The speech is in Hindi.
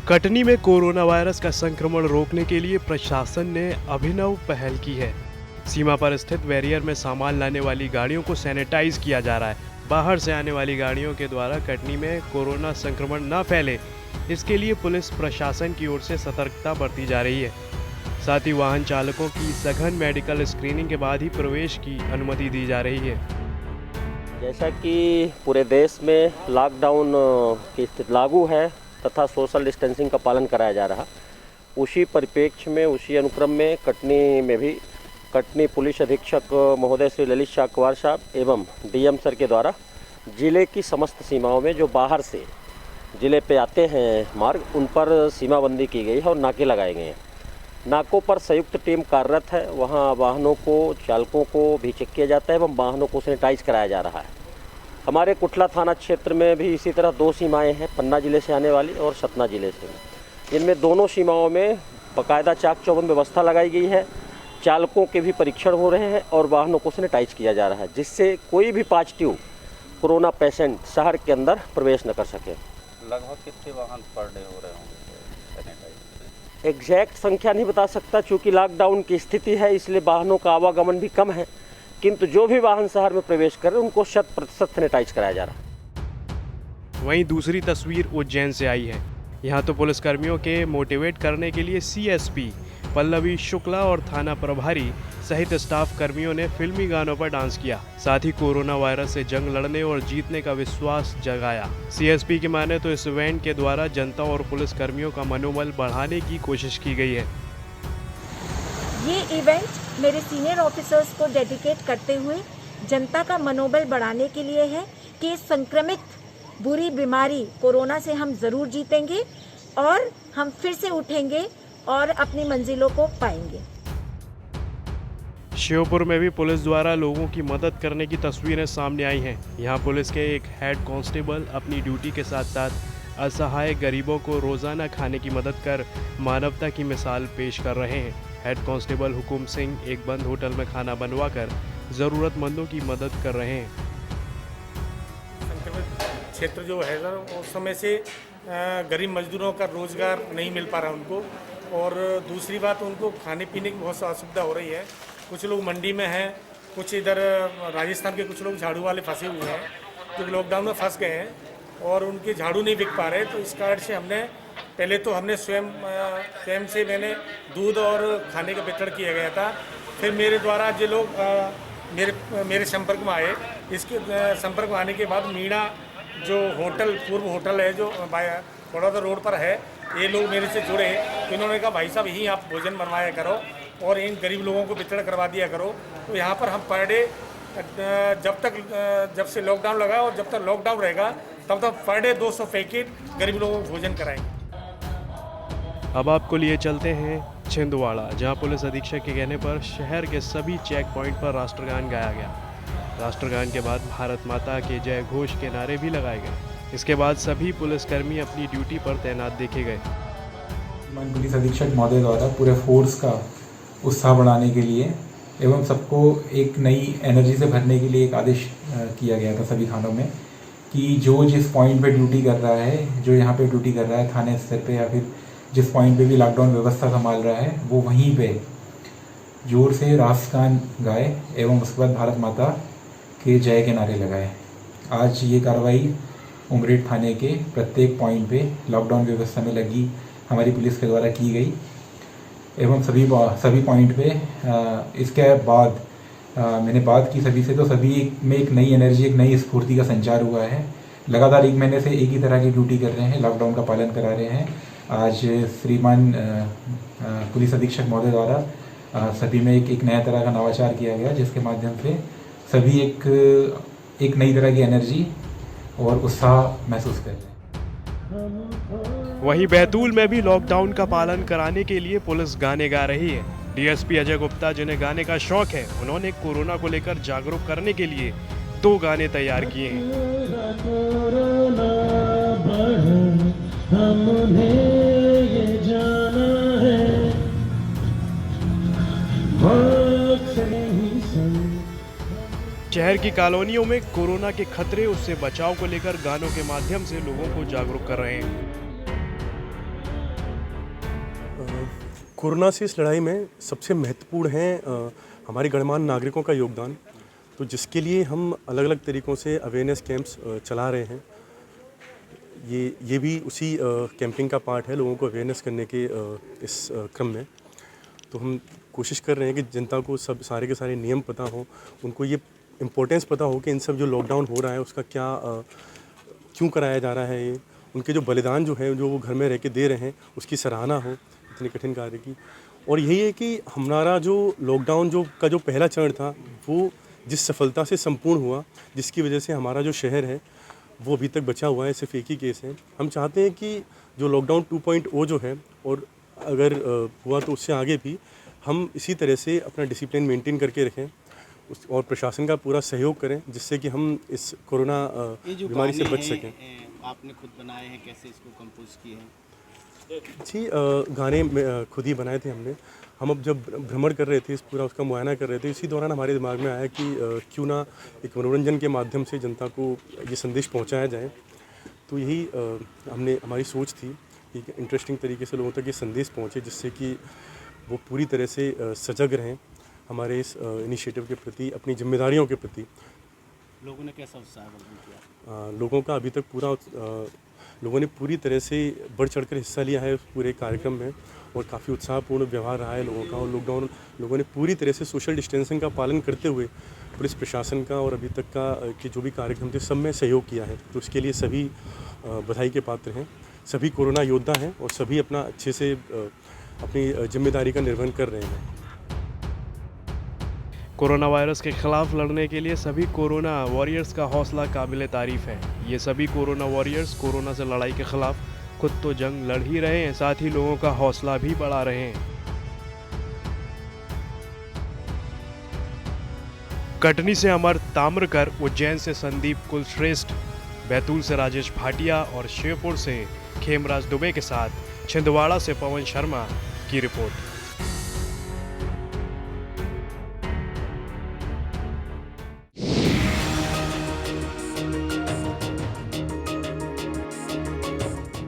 कटनी में कोरोना वायरस का संक्रमण रोकने के लिए प्रशासन ने अभिनव पहल की है। सीमा पर स्थित बैरियर में सामान लाने वाली गाड़ियों को सैनिटाइज किया जा रहा है। बाहर से आने वाली गाड़ियों के द्वारा कटनी में कोरोना संक्रमण न फैले, इसके लिए पुलिस प्रशासन की ओर से सतर्कता बरती जा रही है। साथ ही वाहन चालकों की सघन मेडिकल स्क्रीनिंग के बाद ही प्रवेश की अनुमति दी जा रही है। जैसा कि पूरे देश में लॉकडाउन की स्थिति लागू है तथा सोशल डिस्टेंसिंग का पालन कराया जा रहा, उसी परिप्रेक्ष्य में उसी अनुक्रम में कटनी में भी कटनी पुलिस अधीक्षक महोदय श्री ललित शाकवार साहब एवं डीएम सर के द्वारा जिले की समस्त सीमाओं में जो बाहर से जिले पे आते हैं मार्ग, उन पर सीमाबंदी की गई है और नाके लगाए गए हैं। नाकों पर संयुक्त टीम कार्यरत है। वहाँ वाहनों को, चालकों को भी चेक किया जाता है एवं वाहनों को सैनिटाइज कराया जा रहा है। हमारे कुटला थाना क्षेत्र में भी इसी तरह दो सीमाएं हैं, पन्ना जिले से आने वाली और सतना जिले से। जिनमें दोनों सीमाओं में बाकायदा चाक चौबंद व्यवस्था लगाई गई है। चालकों के भी परीक्षण हो रहे हैं और वाहनों को सैनिटाइज किया जा रहा है, जिससे कोई भी पॉजिटिव कोरोना पेशेंट शहर के अंदर प्रवेश न कर सके। लगभग कितने वाहन पर डे हो रहे होंगे सैनिटाइज? एग्जैक्ट संख्या नहीं बता सकता, चूँकि लॉकडाउन की स्थिति है, इसलिए वाहनों का आवागमन भी कम है। किंतु जो भी वाहन शहर में प्रवेश कर रहे हैं उनको 100% सैनिटाइज कराया जा रहा है। वहीं दूसरी तस्वीर उज्जैन से आई है। यहाँ तो पुलिसकर्मियों के मोटिवेट करने के लिए सीएसपी पल्लवी शुक्ला और थाना प्रभारी सहित स्टाफ कर्मियों ने फिल्मी गानों पर डांस किया। साथ ही कोरोना वायरस से जंग लड़ने और जीतने का विश्वास जगाया। सीएसपी की माने तो इस इवेंट के द्वारा जनता और पुलिसकर्मियों का मनोबल बढ़ाने की कोशिश की गई है। ये इवेंट मेरे सीनियर ऑफिसर्स को डेडिकेट करते हुए जनता का मनोबल बढ़ाने के लिए है कि इस संक्रमित बुरी बीमारी कोरोना से हम ज़रूर जीतेंगे और हम फिर से उठेंगे और अपनी मंजिलों को पाएंगे। श्योपुर में भी पुलिस द्वारा लोगों की मदद करने की तस्वीरें सामने आई हैं। यहाँ पुलिस के एक हेड कांस्टेबल अपनी ड्यूटी के साथ साथ असहाय गरीबों को रोजाना खाने की मदद कर मानवता की मिसाल पेश कर रहे हैं। हेड कांस्टेबल हुकुम सिंह एक बंद होटल में खाना बनवाकर जरूरतमंदों की मदद कर रहे हैं। संक्रमित क्षेत्र जो है सर, उस समय से गरीब मजदूरों का रोजगार नहीं मिल पा रहा उनको, और दूसरी बात उनको खाने पीने की बहुत असुविधा हो रही है। कुछ लोग मंडी में हैं, कुछ इधर राजस्थान के कुछ लोग झाड़ू वाले फंसे हुए हैं जो लॉकडाउन में फंस गए हैं और उनके झाड़ू नहीं बिक पा रहे। तो इस कारण से हमने स्वयं से मैंने दूध और खाने का वितरण किया गया था। फिर मेरे द्वारा जो लोग मेरे संपर्क में आए, इसके संपर्क में आने के बाद मीणा जो पूर्व होटल है जो बड़ौदा रोड पर है, ये लोग मेरे से जुड़े। तो इन्होंने कहा भाई साहब यहीं आप भोजन बनवाया करो और इन गरीब लोगों को वितरण करवा दिया करो। तो यहाँ पर हम पर डे जब से लॉकडाउन लगा और जब तक लॉकडाउन रहेगा तब तक पर डे 200 पैकेट गरीब लोगों को भोजन कराएंगे। अब आपको लिए चलते हैं छिंदवाड़ा, जहां पुलिस अधीक्षक के कहने पर शहर के सभी चेक पॉइंट पर राष्ट्रगान गाया गया। राष्ट्रगान के बाद भारत माता के जय घोष के नारे भी लगाए गए। इसके बाद सभी पुलिसकर्मी अपनी ड्यूटी पर तैनात देखे गए। पुलिस अधीक्षक महोदय द्वारा पूरे फोर्स का उत्साह बढ़ाने के लिए एवं सबको एक नई एनर्जी से भरने के लिए एक आदेश किया गया था सभी थानों में कि जो जिस पॉइंट पे ड्यूटी कर रहा है, जो यहाँ पे ड्यूटी कर रहा है थाने स्तर पे या फिर जिस पॉइंट पे भी लॉकडाउन व्यवस्था संभाल रहा है, वो वहीं पे जोर से राष्ट्रगान गाए एवं उसके बाद भारत माता के जय के नारे लगाए। आज ये कार्रवाई उमरेड थाने के प्रत्येक पॉइंट पे लॉकडाउन व्यवस्था में लगी हमारी पुलिस के द्वारा की गई एवं सभी पॉइंट पे इसके बाद मैंने बात की सभी से, तो सभी में एक नई एनर्जी, एक नई स्फूर्ति का संचार हुआ है। लगातार 1 महीने से एक ही तरह की ड्यूटी कर रहे हैं, लॉकडाउन का पालन करा रहे हैं। आज श्रीमान पुलिस अधीक्षक महोदय द्वारा सभी में एक नया तरह का नवाचार किया गया, जिसके माध्यम से सभी एक नई तरह की एनर्जी और उत्साह महसूस कर रहे हैं। वहीं बैतूल में भी लॉकडाउन का पालन कराने के लिए पुलिस गाने गा रही है। डीएसपी अजय गुप्ता, जिन्हें गाने का शौक है, उन्होंने कोरोना को लेकर जागरूक करने के लिए 2 गाने तैयार किए हैं। हमने ये जाना है, शहर की कॉलोनियों में कोरोना के खतरे, उससे बचाव को लेकर गानों के माध्यम से लोगों को जागरूक कर रहे हैं। कोरोना से इस लड़ाई में सबसे महत्वपूर्ण है हमारे गणमान्य नागरिकों का योगदान। तो जिसके लिए हम अलग अलग तरीक़ों से अवेयरनेस कैंप्स चला रहे हैं। ये भी उसी कैंपिंग का पार्ट है, लोगों को अवेयरनेस करने के इस क्रम में। तो हम कोशिश कर रहे हैं कि जनता को सब सारे के सारे नियम पता हो, उनको ये इम्पोर्टेंस पता हो कि इन सब जो लॉकडाउन हो रहा है उसका क्या क्यों कराया जा रहा है, ये उनके जो बलिदान जो है जो वो घर में रह के दे रहे हैं उसकी सराहना हो इतने कठिन कार्य की। और यही है कि हमारा जो लॉकडाउन जो पहला चरण था वो जिस सफलता से संपूर्ण हुआ, जिसकी वजह से हमारा जो शहर है वो अभी तक बचा हुआ है, सिर्फ एक ही केस है। हम चाहते हैं कि जो लॉकडाउन 2.0 जो है और अगर हुआ तो उससे आगे भी हम इसी तरह से अपना डिसिप्लिन मेंटेन करके रखें और प्रशासन का पूरा सहयोग करें, जिससे कि हम इस कोरोना बीमारी से बच सकें। आपने खुद बनाए हैं, कैसे इसको कंपोज किए हैं? जी, गाने खुद ही बनाए थे हमने। हम अब जब भ्रमण कर रहे थे, इस पूरा उसका मुआयना कर रहे थे, इसी दौरान हमारे दिमाग में आया कि क्यों ना एक मनोरंजन के माध्यम से जनता को ये संदेश पहुंचाया जाए। तो यही हमारी सोच थी कि इंटरेस्टिंग तरीके से लोगों तक ये संदेश पहुंचे, जिससे कि वो पूरी तरह से सजग रहें हमारे इस इनिशिएटिव के प्रति, अपनी जिम्मेदारियों के प्रति। लोगों ने कैसा उत्साह किया? लोगों का अभी तक लोगों ने पूरी तरह से बढ़ चढ़कर हिस्सा लिया है उस पूरे कार्यक्रम में और काफ़ी उत्साहपूर्ण व्यवहार रहा है लोगों का। और लोगों ने पूरी तरह से सोशल डिस्टेंसिंग का पालन करते हुए पुलिस प्रशासन का और अभी तक का कि जो भी कार्यक्रम थे सब में सहयोग किया है। तो उसके लिए सभी बधाई के पात्र हैं। सभी कोरोना योद्धा हैं और सभी अपना अच्छे से अपनी जिम्मेदारी का निर्वहन कर रहे हैं। कोरोना वायरस के खिलाफ लड़ने के लिए सभी कोरोना वॉरियर्स का हौसला काबिल तारीफ है। ये सभी कोरोना वॉरियर्स कोरोना से लड़ाई के खिलाफ खुद तो जंग लड़ ही रहे हैं, साथ ही लोगों का हौसला भी बढ़ा रहे हैं। कटनी से अमर ताम्रकर, उज्जैन से संदीप कुलश्रेष्ठ, बैतूल से राजेश भाटिया और शिवपुर से खेमराज दुबे के साथ छिंदवाड़ा से पवन शर्मा की रिपोर्ट।